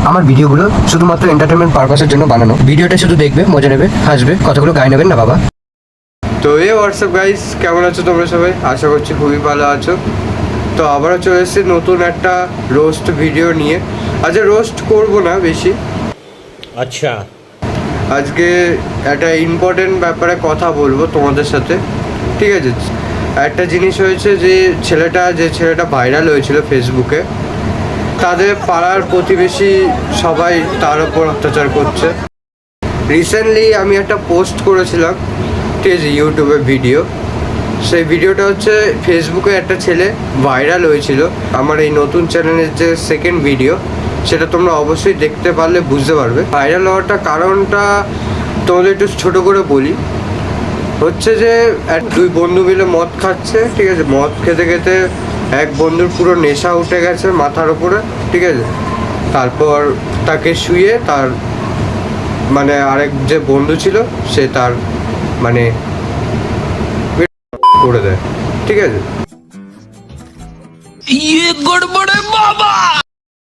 আমার ভিডিওগুলো শুধুমাত্র এন্টারটেনমেন্ট পারপাসের জন্য বানানো। ভিডিওটা শুধু দেখবে, মজা নেবে, হাসবে, কথাগুলো গায়ে নেবেন না বাবা। তো এই হোয়াটসঅ্যাপ গাইস, কেমন আছো তোমরা সবাই? আশা করছি খুবই ভালো আছো। তো আবারও চলে এসেছি নতুন একটা রোস্ট ভিডিও নিয়ে। আজকে রোস্ট করব না বেশি, আচ্ছা আজকে একটা ইম্পর্টেন্ট ব্যাপারে কথা বলবো তোমাদের সাথে, ঠিক আছে? একটা জিনিস হয়েছে যে ছেলেটা ভাইরাল হয়েছিল ফেসবুকে, তাদের পাড়ার প্রতিবেশী সবাই তার উপর অত্যাচার করছে। রিসেন্টলি আমি একটা পোস্ট করেছিলাম, ঠিক আছে, ইউটিউবে ভিডিও। সেই ভিডিওটা হচ্ছে ফেসবুকে একটা ছেলে ভাইরাল হয়েছিল। আমার এই নতুন চ্যানেলের যে সেকেন্ড ভিডিও, সেটা তোমরা অবশ্যই দেখতে পারলে বুঝতে পারবে ভাইরাল হওয়াটা কারণটা। তোমাদের একটু ছোটো করে বলি, হচ্ছে যে দুই বন্ধু মিলে মদ খাচ্ছে, ঠিক আছে? মদ খেতে খেতে এক বন্ধুর পুরো নেশা উঠে গেছে মাথার উপরে, ঠিক আছে? তারপর তাকে শুয়ে তার মানে আরেক যে বন্ধু ছিল সে তার মানে করে দেয়, ঠিক আছে?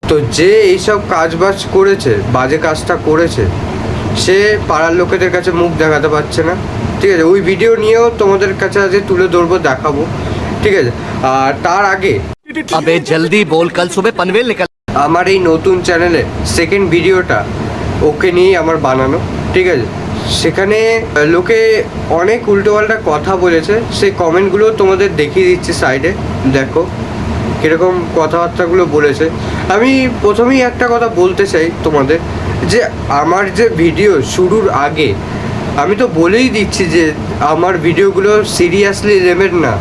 তো যে এইসব কাজবাজ করেছে, বাজে কাজটা করেছে, সে পাড়ার লোকেদের কাছে মুখ দেখাতে পারছে না, ঠিক আছে? ওই ভিডিও নিয়েও তোমাদের কাছে আজকে তুলে ধরবো, দেখাবো, ঠিক আছে? আর তার আগে अबे जल्दी बोल कल सुबह पनवेल निकल। আমার এই নতুন চ্যানেলে সেকেন্ড ভিডিওটা ওকে নিয়েই আমার বানানো, ঠিক আছে? সেখানে লোকে অনেক উল্টোপাল্টা কথা বলেছে, সেই কমেন্টগুলো তোমাদের দেখিয়ে দিচ্ছি সাইডে, দেখো কীরকম কথাবার্তাগুলো বলেছে। আমি প্রথমেই একটা কথা বলতে চাই তোমাদের, যে আমার যে ভিডিও শুরুর আগে আমি তো বলেই দিচ্ছি যে আমার ভিডিওগুলো সিরিয়াসলি নেবেন না,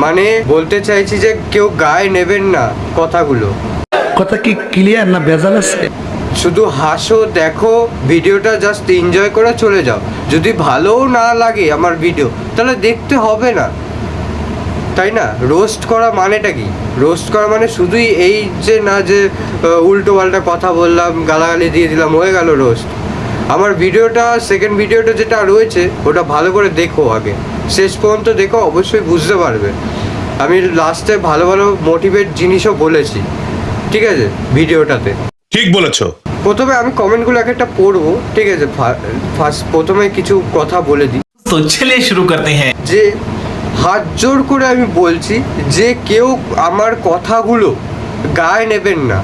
মানে বলতে চাইছি যে কেউ গায়ে নেবেন না কথাগুলো। কথা কি ক্লিয়ার না ভেজাল আছে? শুধু হাসো, দেখো ভিডিওটা, জাস্ট এনজয় করে চলে যাও। যদি ভালোও না লাগে আমার ভিডিও, তাহলে দেখতে হবে না, তাই না? রোস্ট করা মানেটা কি? রোস্ট করা মানে শুধুই এই যে না যে উল্টো পাল্টা কথা বললাম, গালাগালি দিয়ে দিলাম, হয়ে গেল রোস্ট। আমার ভিডিওটা সেকেন্ড ভিডিওটা যেটা রয়েছে ওটা ভালো করে দেখো, আগে শেষ পর্যন্ত দেখো, অবশ্যই বুঝতে পারবে। আমি লাস্টে ভালো ভালো মোটিভেট জিনিসও বলেছি, ঠিক আছে, ভিডিওটাতে। ঠিক বলেছো। প্রথমে আমি কমেন্টগুলো এক একটা পড়বো, ঠিক আছে? ফার্স্ট প্রথমে কিছু কথা বলে দিই। तो चलिए शुरू करते हैं। যে হাত জোর করে আমি বলছি যে কেউ আমার কথাগুলো গায়ে নেবেন না,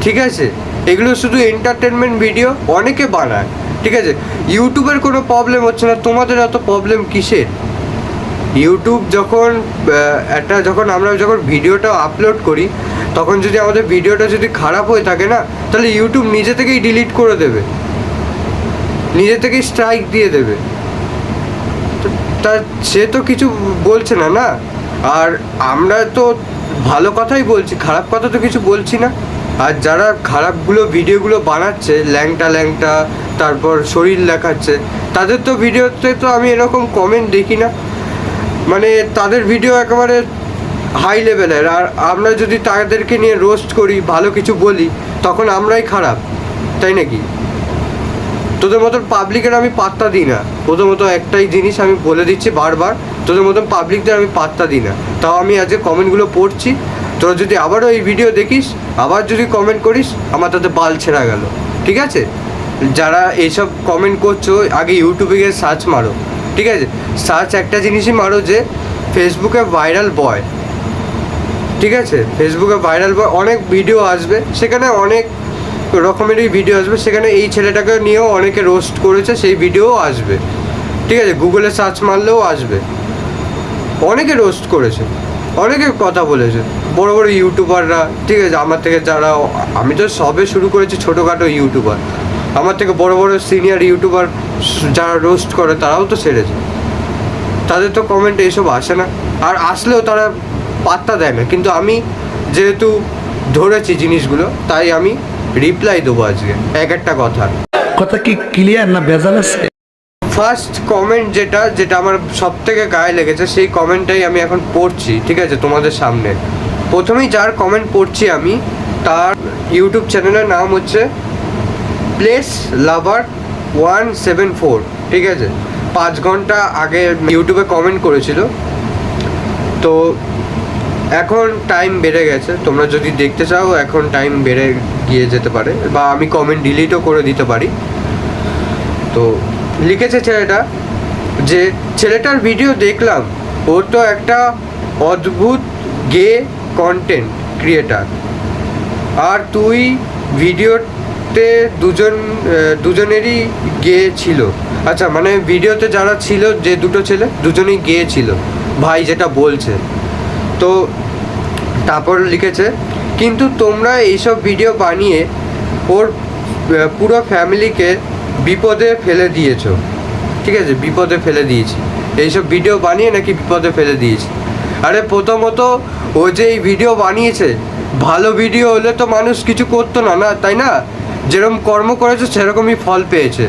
ঠিক আছে? এগুলো শুধু এন্টারটেনমেন্ট ভিডিও, অনেকে বানায়, ঠিক আছে? ইউটিউবের কোনো প্রবলেম হচ্ছে না, তোমাদের এত প্রবলেম কিসের? ইউটিউব যখন আমরা ভিডিওটা আপলোড করি, তখন যদি আমাদের ভিডিওটা যদি খারাপ হয়ে থাকে না, তাহলে ইউটিউব নিজে থেকেই ডিলিট করে দেবে, নিজে থেকেই স্ট্রাইক দিয়ে দেবে। তা সে তো কিছু বলছে না না। আর আমরা তো ভালো কথাই বলছি, খারাপ কথা তো কিছু বলছি না। আর যারা খারাপগুলো ভিডিওগুলো বানাচ্ছে, ল্যাংটা, তারপর শরীর দেখাচ্ছে, তাদের তো ভিডিওতে তো আমি এরকম কমেন্ট দেখি না। মানে তাদের ভিডিও একেবারে হাই লেভেলের, আর আমরা যদি তাদেরকে নিয়ে রোস্ট করি, ভালো কিছু বলি, তখন আমরাই খারাপ, তাই নাকি? তোদের মতন পাবলিকের আমি পাত্তা দিই না। প্রথমত একটাই জিনিস আমি বলে দিচ্ছি বারবার, তোদের মতন পাবলিকদের আমি পাত্তা দিই না। তাও আমি আজকে কমেন্টগুলো পড়ছি। তোরা যদি আবারও এই ভিডিও দেখিস, আবার যদি কমেন্ট করিস, আমার তাতে বাল ছেঁড়া গেল, ঠিক আছে? যারা এইসব কমেন্ট করছো, আগে ইউটিউবে গিয়ে সার্চ মারো, ঠিক আছে? সার্চ একটা জিনিসই মারো, যে ফেসবুকে ভাইরাল বয়, ঠিক আছে? ফেসবুকে ভাইরাল বয়, অনেক ভিডিও আসবে, সেখানে অনেক রকমেরই ভিডিও আসবে, সেখানে এই ছেলেটাকে নিয়েও অনেকে রোস্ট করেছে, সেই ভিডিও আসবে, ঠিক আছে? গুগলে সার্চ মারলেও আসবে। অনেকে রোস্ট করেছে, অনেকে কথা বলেছে, বড় বড় ইউটিউবাররা, ঠিক আছে? আমার থেকে যারা, আমি তো সবে শুরু করেছি ছোটোখাটো ইউটিউবার, আমার থেকে বড় বড় সিনিয়র ইউটিউবার যারা রোস্ট করে, তারাও তো ছেড়েছে। তাদের তো কমেন্টে এইসব আসে না, আর আসলেও তারা পাত্তা দেয় না। কিন্তু আমি যেহেতু ধরেছি জিনিসগুলো, তাই আমি রিপ্লাই দেবো আজকে একটা কথা। কথা কি ক্লিয়ার না ভেজাল আছে? ফার্স্ট কমেন্ট যেটা আমার সব থেকে গায়ে লেগেছে, সেই কমেন্টটাই আমি এখন পড়ছি, ঠিক আছে, তোমাদের সামনে। প্রথমেই যার কমেন্ট পড়ছি আমি, তার ইউটিউব চ্যানেলের নাম হচ্ছে প্লেস লাভার 174, ঠিক আছে? 5 ঘন্টা আগে ইউটিউবে কমেন্ট করেছিল। তো এখন টাইম বেড়ে গেছে, তোমরা যদি দেখতে চাও এখন টাইম বেড়ে গিয়ে যেতে পারে, বা আমি কমেন্ট ডিলিটও করে দিতে পারি। তো লিখেছে ছেলেটা যে ছেলেটার ভিডিও দেখলাম, ও তো একটা অদ্ভুত গে কন্টেন্ট ক্রিয়েটার, আর তুই ভিডিওতে দুজনেরই গে ছিল। আচ্ছা, মানে ভিডিওতে যারা ছিল যে দুটো ছেলে দুজনেই গে ছিল, ভাই যেটা বলছে। তো তারপর লিখেছে কিন্তু তোমরা এইসব ভিডিও বানিয়ে ওর পুরো ফ্যামিলিকে বিপদে ফেলে দিয়েছো। ঠিক আছে, বিপদে ফেলে দিয়েছি, এইসব ভিডিও বানিয়ে নাকি বিপদে ফেলে দিয়েছি। আরে প্রথমত ও যে এই ভিডিও বানিয়েছে, ভালো ভিডিও হলে তো মানুষ কিছু করতো না, না তাই না? যেরকম কর্ম করেছে সেরকমই ফল পেয়েছে।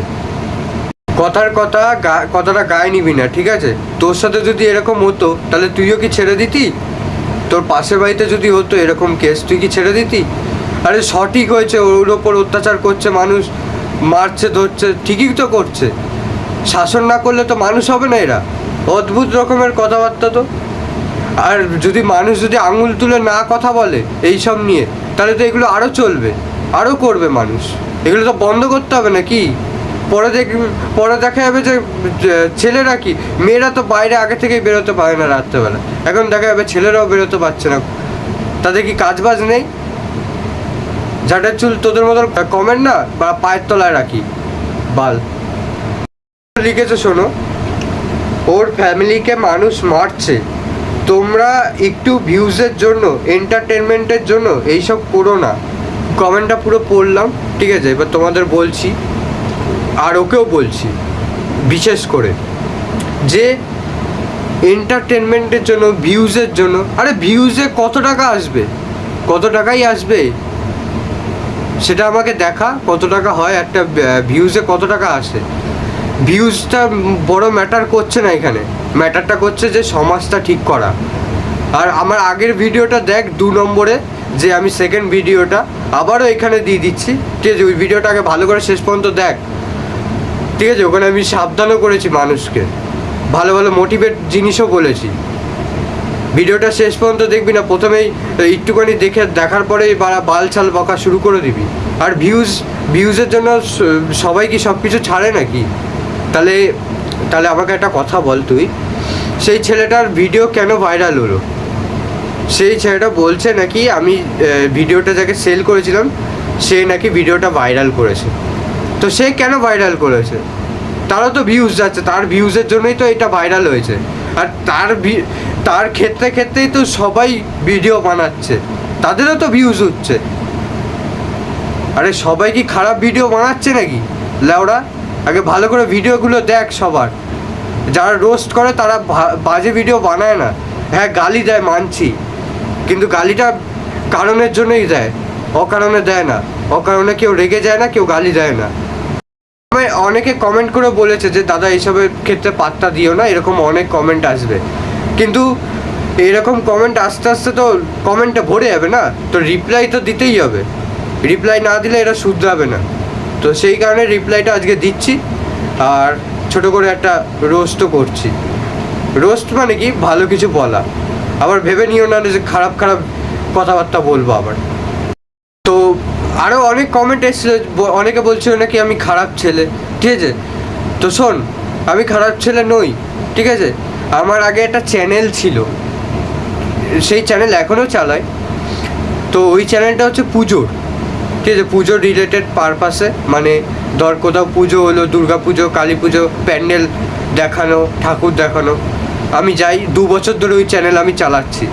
কথাটা গায়ে নিবি না, ঠিক আছে? তোর সাথে যদি এরকম হতো তাহলে তুইও কি ছেড়ে দিতি? তোর পাশের বাড়িতে যদি হতো এরকম কেস, তুই কি ছেড়ে দিতি? আরে সঠিক হয়েছে, ওর ওপর অত্যাচার করছে মানুষ, মারছে ধরছে, ঠিকই তো করছে। শাসন না করলে তো মানুষ হবে না এরা। অদ্ভুত রকমের কথাবার্তা তো। আর যদি মানুষ যদি আঙুল তুলে না কথা বলে এইসব নিয়ে, তাহলে তো এগুলো আরও চলবে, আরও করবে মানুষ। এগুলো তো বন্ধ করতে হবে নাকি? পরে দেখা যাবে যে ছেলেরা কি, মেয়েরা তো বাইরে আগে থেকেই বেরোতে পারে না রাত্রেবেলা, এখন দেখা যাবে ছেলেরাও বেরোতে পারছে না। তাদের কি কাজ বাজ নেই? ঝাঁটের চুল তোদের মতন কমেন্ট না বা পায়ের তলায় রাখি বাল। লিখেছে শোনো, ওর ফ্যামিলিকে মানুষ মারছে, তোমরা একটু ভিউজের জন্য, এন্টারটেনমেন্টের জন্য এইসব করো না। কমেন্টটা পুরো পড়লাম, ঠিক আছে? এবার তোমাদের বলছি, আর ওকেও বলছি বিশেষ করে, যে এন্টারটেনমেন্টের জন্য, ভিউজের জন্য, আরে ভিউজে কত টাকা আসবে? কত টাকাই আসবে সেটা আমাকে দেখা, কত টাকা হয় একটা ভিউজে, কত টাকা আসে। ভিউজটা বড় ম্যাটার করছে না এখানে, ম্যাটারটা করছে যে সমাজটা ঠিক করা। আর আমার আগের ভিডিওটা দেখ 2 নম্বরে, যে আমি সেকেন্ড ভিডিওটা আবারও এখানে দিয়ে দিচ্ছি, ঠিক আছে? ওই ভিডিওটাকে ভালো করে শেষ পর্যন্ত দেখ, ঠিক আছে? ওখানে আমি সাবধানও করেছি মানুষকে, ভালো ভালো মোটিভেট জিনিসও বলেছি। ভিডিওটা শেষ পর্যন্ত দেখবি না, প্রথমেই একটুখানি দেখার পরেই বাল ছাল বকা শুরু করে দিবি। আর ভিউজের জন্য সবাই কি সব কিছু ছাড়ে নাকি? তাহলে আমাকে একটা কথা বল, তুই সেই ছেলেটার ভিডিও কেন ভাইরাল হলো? সেই ছেলেটা বলছে নাকি আমি ভিডিওটা যাকে সেল করেছিলাম সে নাকি ভিডিওটা ভাইরাল করেছে। তো সে কেন ভাইরাল করেছে? তারও তো ভিউজ যাচ্ছে, তার ভিউজের জন্যই তো এটা ভাইরাল হয়েছে। আর তার ক্ষেত্রেই তো সবাই ভিডিও বানাচ্ছে, তাদেরও তো ভিউজ হচ্ছে। আরে সবাই কি খারাপ ভিডিও বানাচ্ছে নাকি লেওড়া? আগে ভালো করে ভিডিওগুলো দেখ সবার। যারা রোস্ট করে তারা বাজে ভিডিও বানায় না। হ্যাঁ, গালি দেয় মানছি, কিন্তু গালিটা কারণের জন্যই দেয়, অকারণে দেয় না। অকারণে কেউ রেগে যায় না, কেউ গালি দেয় না। অনেকে কমেন্ট করে বলেছে যে দাদা এইসবের ক্ষেত্রে পাত্তা দিও না, এরকম অনেক কমেন্ট আসবে। কিন্তু এরকম কমেন্ট আস্তে আস্তে তো কমেন্টটা ভরে যাবে না, তো রিপ্লাই তো দিতেই হবে। রিপ্লাই না দিলে এরা শুধরাবে না। তো সেই কারণে রিপ্লাইটা আজকে দিচ্ছি, আর ছোট করে একটা রোস্টও করছি। রোস্ট মানে কি, ভালো কিছু বলা। আবার ভেবে নিও না যে খারাপ কথাবার্তা বলবো আবার। তো আরও অনেক কমেন্ট এসেছিলো, অনেকে বলছিল নাকি আমি খারাপ ছেলে, ঠিক আছে? তো শোন, আমি খারাপ ছেলে নই, ঠিক আছে? আমার আগে একটা চ্যানেল ছিল, সেই চ্যানেল এখনও চালাই। তো ওই চ্যানেলটা হচ্ছে পুজোর, ঠিক আছে? পুজোর রিলেটেড পারপাসে, মানে ধর কোথাও পুজো হলো, দুর্গা পুজো, কালী পুজো, প্যান্ডেল দেখানো, ঠাকুর দেখানো, আমি যাই। 2 বছর ধরে ওই চ্যানেল আমি চালাচ্ছি।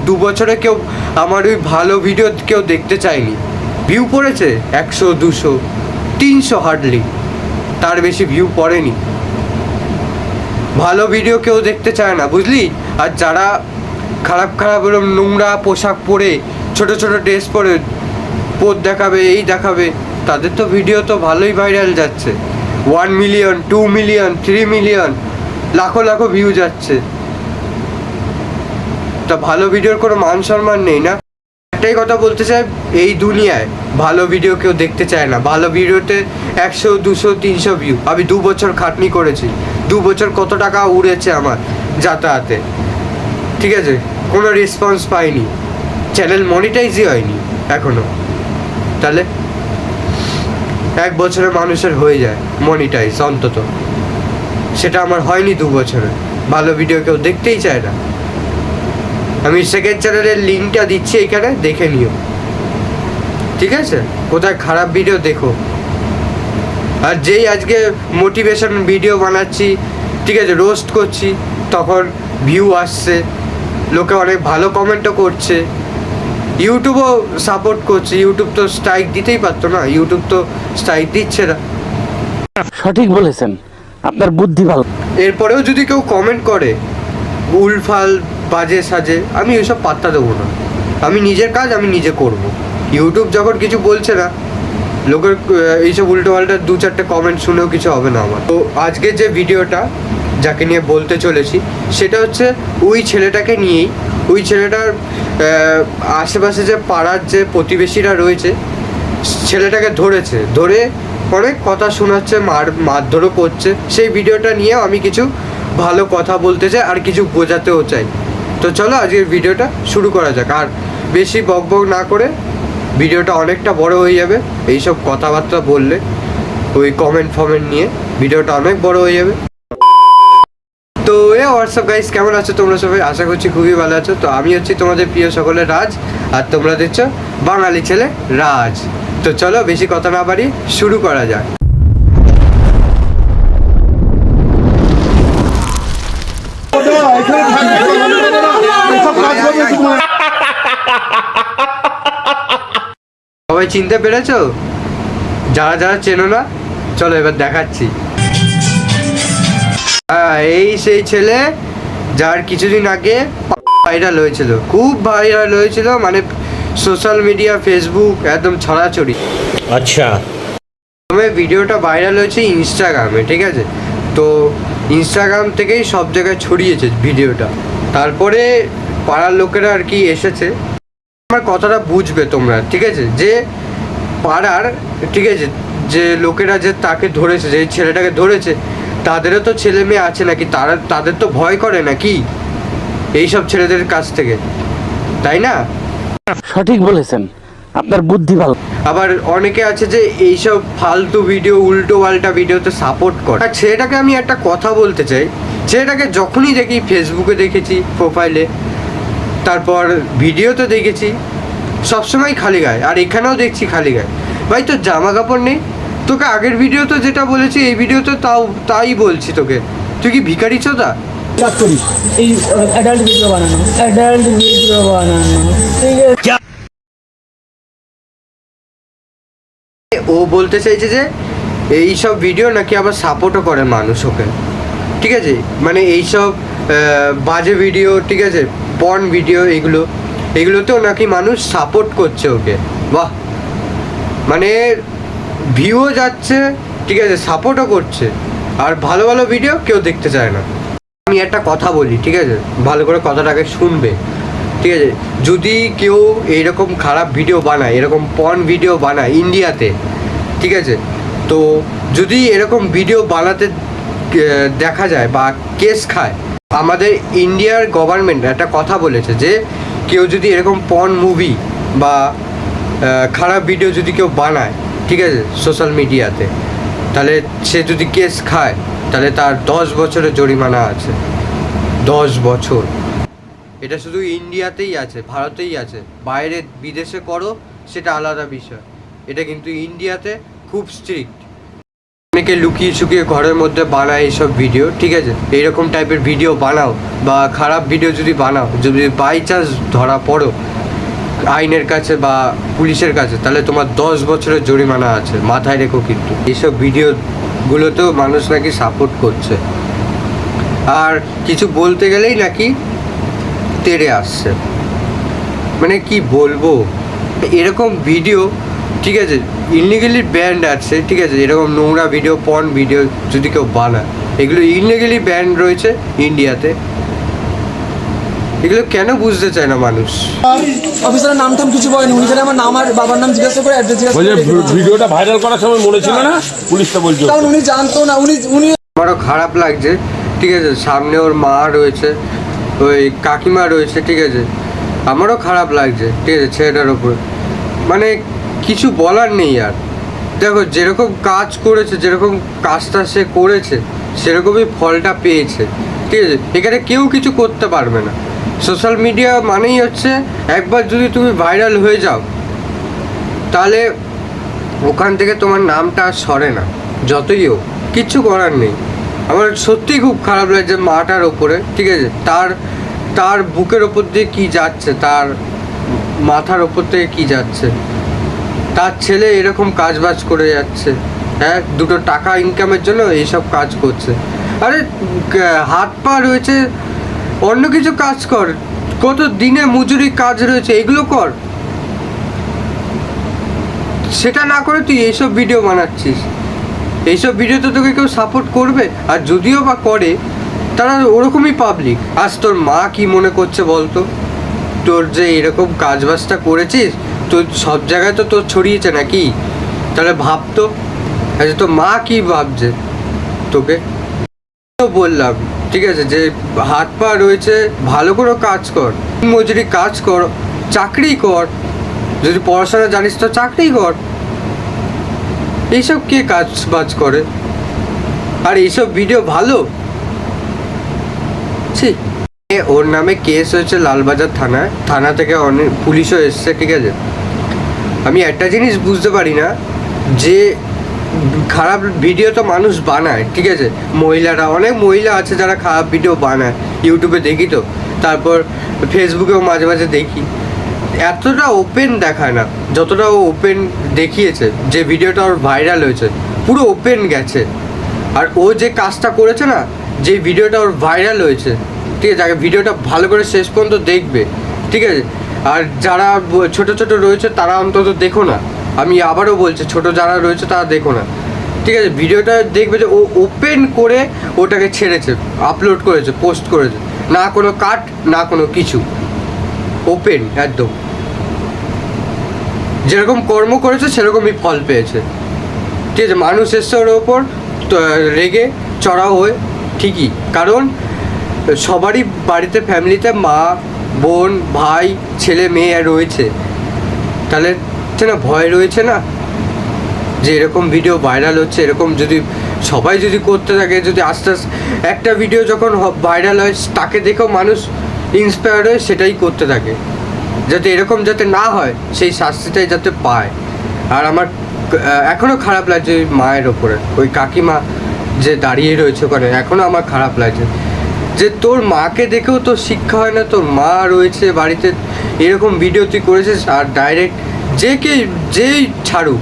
2 বছরে কেউ আমার ওই ভালো ভিডিও কেউ দেখতে চায়নি। ভিউ পড়েছে 100, 200, 300 হার্ডলি, তার বেশি ভিউ পড়েনি। ভালো ভিডিও কেউ দেখতে চায় না, বুঝলি? আর যারা খারাপ নোংরা পোশাক পরে, ছোট ছোট ড্রেস পরে পোদ দেখাবে, এই দেখাবে, তাদের তো ভিডিও তো ভালোই ভাইরাল যাচ্ছে। 1 মিলিয়ন, 2 মিলিয়ন, 3 মিলিয়ন, লাখো লাখো ভিউ যাচ্ছে। তা ভালো ভিডিওর কোনো মান সম্মান নেই না? একটাই কথা বলতে চাই, এই দুনিয়ায় ভালো ভিডিও কেউ দেখতে চায় না। ভালো ভিডিওতে 100, 200, 300 ভিউ। আমি 2 বছর খাটনি করেছি, 2 বছর কত টাকা উড়েছে আমার যাতায়াতে, ঠিক আছে? কোনো রেসপন্স পাইনি, চ্যানেল মনিটাইজই হয়নি এখনো। তাহলে 1 বছরে মানুষের হয়ে যায় মনিটাইজ অন্তত, সেটা আমার হয়নি 2 বছরে। ভালো ভিডিও কেউ দেখতেই চায় না। আমি সেকেন্ড চ্যানেলের লিঙ্কটা দিচ্ছি এখানে, দেখে নিও, ঠিক আছে? কোথায় খারাপ ভিডিও দেখো। আর যেই আজকে মোটিভেশন ভিডিও বানাচ্ছি, ঠিক আছে, রোস্ট করছি, তখন ভিউ আসছে, লোকে অনেক ভালো কমেন্টও করছে, ইউটিউবও সাপোর্ট করছে। ইউটিউব তো স্ট্রাইক দিতেই পারতো না, ইউটিউব তো স্ট্রাইক দিচ্ছে না। সঠিক বলেছেন, আপনার বুদ্ধি ভালো। এরপরেও যদি কেউ কমেন্ট করে উলফাল বাজে সাজে, আমি ওইসব পাত্তা দেবো না। আমি নিজের কাজ আমি নিজে করব। ইউটিউব যখন কিছু বলছে না, লোকের এইসব উল্টো পাল্টা 2-4টে কমেন্ট শুনেও কিছু হবে না আমার। তো আজকে যে ভিডিওটা যাকে নিয়ে বলতে চলেছি, সেটা হচ্ছে ওই ছেলেটাকে নিয়েই। ওই ছেলেটার আশেপাশে যে পাড়ার যে প্রতিবেশীরা রয়েছে, ছেলেটাকে ধরে অনেক কথা শোনাচ্ছে, মারধরও করছে। সেই ভিডিওটা নিয়ে আমি কিছু ভালো কথা বলতে চাই আর কিছু বোঝাতেও চাই। তো চলো আজকের ভিডিওটা শুরু করা যাক। আর বেশি বকবক না করে, ভিডিওটা অনেকটা বড় হয়ে যাবে এইসব কথাবার্তা বললে, ওই কমেন্ট নিয়ে ভিডিওটা অনেক বড় হয়ে যাবে। তো হোয়াটসঅ্যাপ গাইস, কেমন আছো তোমরা সবাই? আশা করছি খুবই ভালো আছো। তো আমি হচ্ছি তোমাদের প্রিয় সকলের রাজ, আর তোমরা দেখছো বাঙালি ছেলে রাজ। তো চলো বেশি কথা না বাড়ি, শুরু করা যাক। সবাই চিনতে পেরেছো? যারা যারা চেনো না, চলো এবার দেখাচ্ছি। এই সেই ছেলে যার কিছুদিন আগে ভাইরাল হয়েছিল, খুব ভাইরাল হয়েছিল, মানে সোশ্যাল মিডিয়া, ফেসবুক একদম ছড়াছড়ি। अच्छा ভিডিওটা ভাইরাল হয়েছে ইনস্টাগ্রামে, ঠিক আছে? তো ইনস্টাগ্রাম থেকেই সব জায়গায় ছড়িয়েছে ভিডিওটা। তারপরে পাড়ার লোকেরা আর কি এসেছে। আমার কথাটা বুঝবে তোমরা, ঠিক আছে? যে পাড়ার, ঠিক আছে, যে লোকেরা যে তাকে ধরেছে, যে ছেলেটাকে ধরেছে, তাদেরও তো ছেলে মেয়ে আছে নাকি? তাদের তো ভয় করে নাকি এইসব ছেলেদের কাছ থেকে, তাই না? সঠিক বলেছেন, আপনার বুদ্ধি ভালো। আবার অনেকে আছে যে এইসব ফালতু ভিডিও, উল্টো পাল্টা ভিডিওতে সাপোর্ট করে। আর ছেলেটাকে আমি একটা কথা বলতে চাই, ছেলেটাকে যখনই দেখি, ফেসবুকে দেখেছি প্রোফাইলে, তারপর ভিডিওতে দেখেছি, সবসময় খালি গায়ে, আর এখানেও দেখছি খালি গায়ে। ভাই তোর জামা কাপড় নেই? তোকে আগের ভিডিও তো যেটা বলেছি, এই ভিডিওতে তাই বলছি তোকে। তুই কি ভিখারি চোদা? কাজ করি এই অ্যাডাল্ট ভিডিও বানানো, ঠিক আছে। ও বলতে চাইছে যে এইসব ভিডিও নাকি আবার সাপোর্টও করে মানুষ ওকে, ঠিক আছে? মানে এইসব বাজে ভিডিও, ঠিক আছে, পর্ন ভিডিও, এগুলোতেও নাকি মানুষ সাপোর্ট করছে ওকে। বাহ, মানে ভিউও যাচ্ছে, ঠিক আছে, সাপোর্টও করছে, আর ভালো ভালো ভিডিও কেউ দেখতে চায় না। আমি একটা কথা বলি, ঠিক আছে, ভালো করে কথাটাকে শুনবে, ঠিক আছে? যদি কেউ এইরকম খারাপ ভিডিও বানায়, এরকম পর্ন ভিডিও বানায় ইন্ডিয়াতে, ঠিক আছে, তো যদি এরকম ভিডিও বানাতে দেখা যায় বা কেস খায়, আমাদের ইন্ডিয়ার গভর্নমেন্ট একটা কথা বলেছে যে কেউ যদি এরকম পর্ন মুভি বা খারাপ ভিডিও যদি কেউ বানায়, ঠিক আছে, সোশ্যাল মিডিয়াতে, তাহলে সে যদি কেস খায়, তাহলে তার 10 বছরের জরিমানা আছে। 10 বছর। এটা শুধু ইন্ডিয়াতেই আছে, ভারতেই আছে। বাইরে বিদেশে করো সেটা আলাদা বিষয়, এটা কিন্তু ইন্ডিয়াতে খুব স্ট্রিক্ট। অনেকে লুকিয়ে ছুকিয়ে ঘরের মধ্যে বানায় এইসব ভিডিও, ঠিক আছে? এইরকম টাইপের ভিডিও বানাও বা খারাপ ভিডিও যদি বানাও, যদি বাই চান্স ধরা পড়ো আইনের কাছে বা পুলিশের কাছে, তাহলে তোমার 10 বছরের জরিমানা আছে, মাথায় রেখো। কিন্তু এইসব ভিডিওগুলোতেও মানুষ নাকি সাপোর্ট করছে, আর কিছু বলতে গেলেই নাকি তেড়ে আসছে। মানে কি বলবো, এরকম ভিডিও, ঠিক আছে, ইললিগালি ব্যান্ড আছে, ঠিক আছে? এরকম নোংরা ভিডিও, পর্ন ভিডিও যদি কেউ বানায়, এগুলো ইললিগালি ব্যান্ড রয়েছে ইন্ডিয়াতে। এগুলো কেন বুঝতে চায় না মানুষ? অফিসারের নাম টাম কিছু বলেনি, উনি খালি আমার নাম আর বাবার নাম জিজ্ঞাসা করে অ্যাড্রেস জিজ্ঞাসা করে ভিডিওটা ভাইরাল করার সময় মনে ছিল না পুলিশটা বলছে, কারণ উনি জানতো না। উনি আমারও খারাপ লাগছে, ঠিক আছে? সামনে ওর মা রয়েছে, ওই কাকিমা রয়েছে, ঠিক আছে, আমারও খারাপ লাগছে, ঠিক আছে, ছেলেটার ওপর। মানে কিছু বলার নেই আর। দেখো যেরকম কাজ করেছে, যেরকম কাজটা সে করেছে সেরকমই ফলটা পেয়েছে, ঠিক আছে। এখানে কেউ কিছু করতে পারবে না। সোশ্যাল মিডিয়া মানেই হচ্ছে একবার যদি তুমি ভাইরাল হয়ে যাও তাহলে ওখান থেকে তোমার নামটা আর সরে না, যতই হোক, কিচ্ছু করার নেই। আমার সত্যিই খুব খারাপ লাগছে মাটার ওপরে, ঠিক আছে। তার বুকের ওপর দিয়ে কী যাচ্ছে, তার মাথার ওপর থেকে কী যাচ্ছে, তার ছেলে এরকম কাজবাজ করে যাচ্ছে, হ্যাঁ, দুটো টাকা ইনকামের জন্য এইসব কাজ করছে। আরে হাত পা রয়েছে, অন্য কিছু কাজ কর, কত দিনে মজুরি কাজ রয়েছে, এগুলো কর। সেটা না করে তুই এইসব ভিডিও বানাচ্ছিস, এইসব ভিডিও তো তোকে কেউ সাপোর্ট করবে? আর যদিও বা করে তারা ওরকমই পাবলিক। আজ তোর মা কি মনে করছে বলতো? তোর যে এরকম কাজবাজটা করেছিস তোর সব জায়গায় তো তোর ছড়িয়েছে নাকি? তাহলে ভাবতো আচ্ছা তোর মা কি ভাবছে তোকে। বললাম ঠিক আছে যে হাত পা রয়েছে, ভালো করে কাজ কর, মজুরি কাজ কর, চাকরি কর, যদি পড়াশোনা জানিস তো চাকরি কর। এইসব কে কাজ বাজ করে? আর এইসব ভিডিও ভালো? ঠিক, ওর নামে কেস হয়েছে লালবাজার থানা থেকে অনেক পুলিশও এসছে, ঠিক আছে। আমি একটা জিনিস বুঝতে পারি না যে খারাপ ভিডিও তো মানুষ বানায়, ঠিক আছে, মহিলারা, অনেক মহিলা আছে যারা খারাপ ভিডিও বানায়, ইউটিউবে দেখি তো, তারপর ফেসবুকেও মাঝে মাঝে দেখি। এতটা ওপেন দেখায় না যতটা ও ওপেন দেখিয়েছে। যে ভিডিওটা ওর ভাইরাল হয়েছে পুরো ওপেন গেছে। আর ও যে কাজটা করেছে না, যে ভিডিওটা ওর ভাইরাল হয়েছে, ঠিক আছে, আগে ভিডিওটা ভালো করে শেষ পর্যন্ত দেখবে, ঠিক আছে। আর যারা ছোট ছোট রয়েছে তারা অন্তত দেখো না, আমি আবারও বলছি, ছোট যারা রয়েছে তারা দেখো না, ঠিক আছে। ভিডিওটা দেখবে যে ও ওপেন করে ওটাকে ছেড়েছে, আপলোড করেছে, পোস্ট করেছে, না কোনো কাট না কোনো কিছু, ওপেন একদম। যেরকম কর্ম করেছে সেরকমই ফল পেয়েছে, ঠিক আছে। মানুষ এসছে ওর ওপর রেগে চড়াও হয়ে, ঠিকই, কারণ সবারই বাড়িতে ফ্যামিলিতে মা বোন ভাই ছেলে মেয়ে রয়েছে, তাহলে না ভয় রয়েছে না যে এরকম ভিডিও ভাইরাল হচ্ছে, এরকম যদি সবাই যদি করতে থাকে, যদি আস্তে আস্তে একটা ভিডিও যখন ভাইরাল হয় তাকে দেখেও মানুষ ইন্সপায়ার্ড হয়ে সেটাই করতে থাকে, যাতে এরকম যাতে না হয় সেই শাস্তিটাই যাতে পায়। আর আমার এখনও খারাপ লাগছে ওই মায়ের ওপরে, ওই কাকিমা যে দাঁড়িয়ে রয়েছে ওখানে, এখনও আমার খারাপ লাগছে যে তোর মাকে দেখেও তোর শিক্ষা হয় না। তোর মা রয়েছে বাড়িতে, এরকম ভিডিও তুই করেছিস, আর ডাইরেক্ট যেই ছাড়ুক,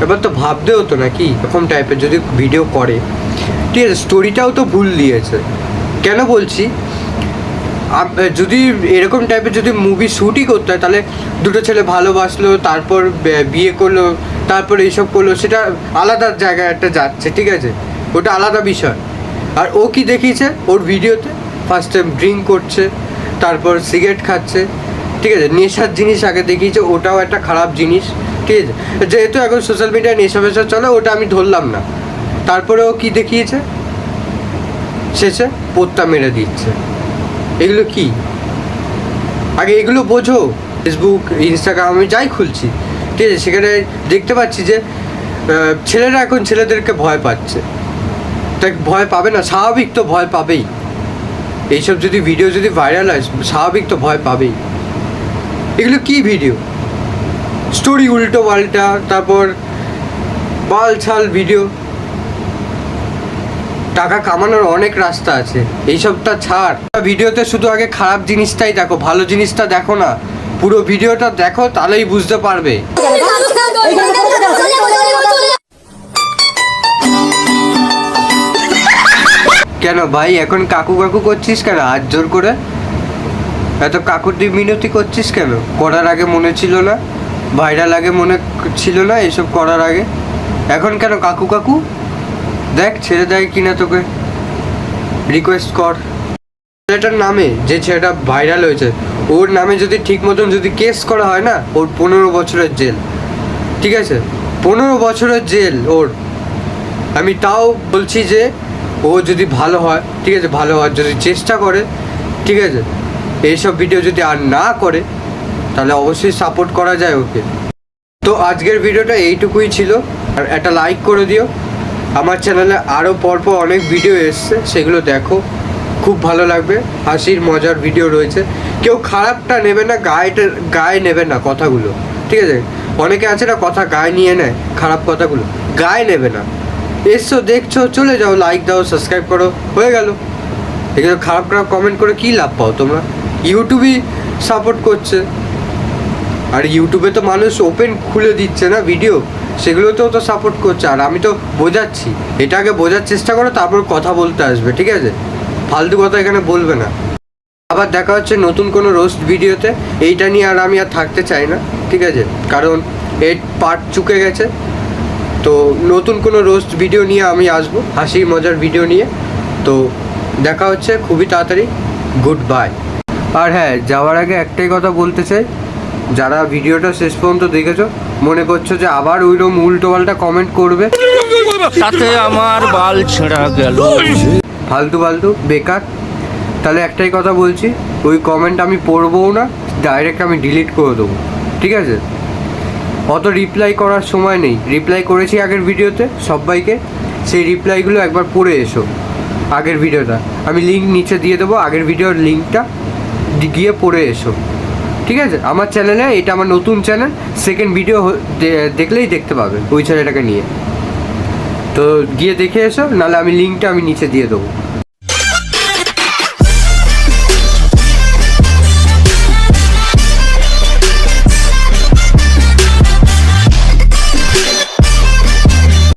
এবার তো ভাবতে হতো নাকি এরকম টাইপের যদি ভিডিও করে, ঠিক আছে। স্টোরিটাও তো ভুল দিয়েছে। কেন বলছি, যদি এরকম টাইপের যদি মুভি শ্যুটই করতে হয় তাহলে দুটো ছেলে ভালোবাসলো, তারপর বিয়ে করলো, তারপর এইসব করলো, সেটা আলাদা জায়গায় একটা যাচ্ছে, ঠিক আছে, ওটা আলাদা বিষয়। আর ও কি দেখিয়েছে ওর ভিডিওতে, ফার্স্ট টাইম ড্রিঙ্ক করছে, তারপর সিগারেট খাচ্ছে, ঠিক আছে, নেশার জিনিস আগে দেখিয়েছে, ওটাও একটা খারাপ জিনিস, ঠিক আছে। যেহেতু এখন সোশ্যাল মিডিয়ায় নেশা ফেশা চলে, ওটা আমি ধরলাম না। তারপরে ও কী দেখিয়েছে, শেষে পোত্তা মেরে দিচ্ছে। এগুলো কি? আগে এগুলো বোঝো। ফেসবুক ইনস্টাগ্রাম আমি যাই খুলছি, ঠিক আছে, সেখানে দেখতে পাচ্ছি যে ছেলেরা এখন ছেলেদেরকে ভয় পাচ্ছে। তাই ভয় পাবে না? স্বাভাবিক তো ভয় পাবেই। এইসব যদি ভিডিও যদি ভাইরাল হয় স্বাভাবিক তো ভয় পাবেই। এগুলো কি ভিডিও? স্টোরি উল্টো পাল্টা, তারপর বাল ছাল ভিডিও। টাকা কামানোর অনেক রাস্তা আছে, এইসবটা ছাড়। ভিডিওতে শুধু আগে খারাপ জিনিসটাই দেখো, ভালো জিনিসটা দেখো না। পুরো ভিডিওটা দেখো, তাহলেই বুঝতে পারবে। কেন ভাই এখন কাকু কাকু করছিস কেন হাত জোর করে? এত কাকুতি মিনতি করছিস কেন? করার আগে মনে ছিল না? ভাইরাল আগে মনে ছিল না এসব করার আগে? এখন কেন কাকু কাকু? দেখ ছেড়ে দেয় কিনা তোকে, রিকোয়েস্ট কর। ছেলেটার নামে, যে ছেলেটা ভাইরাল হয়েছে ওর নামে যদি ঠিক মতন যদি কেস করা হয় না, ওর 15 বছরের জেল, ঠিক আছে, 15 বছরের জেল ওর। আমি তাও বলছি যে ও যদি ভালো হয়, ঠিক আছে, ভালো হওয়ার যদি চেষ্টা করে, ঠিক আছে, এইসব ভিডিও যদি আর না করে তাহলে অবশ্যই সাপোর্ট করা যায় ওকে। তো আজকের ভিডিওটা এইটুকুই ছিল, আর একটা লাইক করে দিও। আমার চ্যানেলে আরও পরপর অনেক ভিডিও এসছে, সেগুলো দেখো, খুব ভালো লাগবে। হাসির মজার ভিডিও রয়েছে, কেউ খারাপটা নেবে না, গায়ে নেবে না কথাগুলো, ঠিক আছে। অনেকে আছে না কথা গায়ে নিয়ে নেয়, খারাপ কথাগুলো গায়ে নেবে না। এসছো, দেখছো, চলে যাও, লাইক দাও, সাবস্ক্রাইব করো, হয়ে গেল। এগুলো খারাপ খারাপ কমেন্ট করে কী লাভ পাও তোমরা? ইউটিউবই সাপোর্ট করছে, আর ইউটিউবে তো মানুষ ওপেন খুলে দিচ্ছে না ভিডিও, সেগুলোতেও তো সাপোর্ট করছে। আর আমি তো বোঝাচ্ছি, এটা আগে বোঝার চেষ্টা করো, তারপর কথা বলতে আসবে, ঠিক আছে। ফালতু কথা এখানে বলবে না। আবার দেখা হচ্ছে নতুন কোনো রোস্ট ভিডিওতে। এইটা নিয়ে আর আমি আর থাকতে চাই না, ঠিক আছে, কারণ এর পার্ট চুকে গেছে। তো নতুন কোনো রোস্ট ভিডিও নিয়ে আমি আসবো, হাসি মজার ভিডিও নিয়ে। তো দেখা হচ্ছে খুবই তাড়াতাড়ি। Good bye. আর হ্যাঁ, যাওয়ার আগে একটাই কথা বলতে চাই, যারা ভিডিওটা শেষ পর্যন্ত দেখেছো, মনে করছো যে আবার ওইরকম উল্টো পাল্টা কমেন্ট করবে, তাতে আমার বাল ছেঁড়া গেল। ফালতু বেকার, তাহলে একটাই কথা বলছি, ওই কমেন্ট আমি পড়বও না, ডাইরেক্ট আমি ডিলিট করে দেবো, ঠিক আছে। অত রিপ্লাই করার সময় নেই। রিপ্লাই করেছি আগের ভিডিওতে সবাইকে, সেই রিপ্লাইগুলো একবার পড়ে এসো। আগের ভিডিওটা আমি লিঙ্ক নিচে দিয়ে দেবো, আগের ভিডিওর লিঙ্কটা গিয়ে পড়ে এসো, ঠিক আছে। আমার চ্যানেলে, এটা আমার নতুন চ্যানেল, সেকেন্ড ভিডিও দেখলেই দেখতে পাবে ওই চ্যানেলটাকে নিয়ে। তো গিয়ে দেখে এসো, নাহলে আমি লিঙ্কটা আমি নিচে দিয়ে দেবো।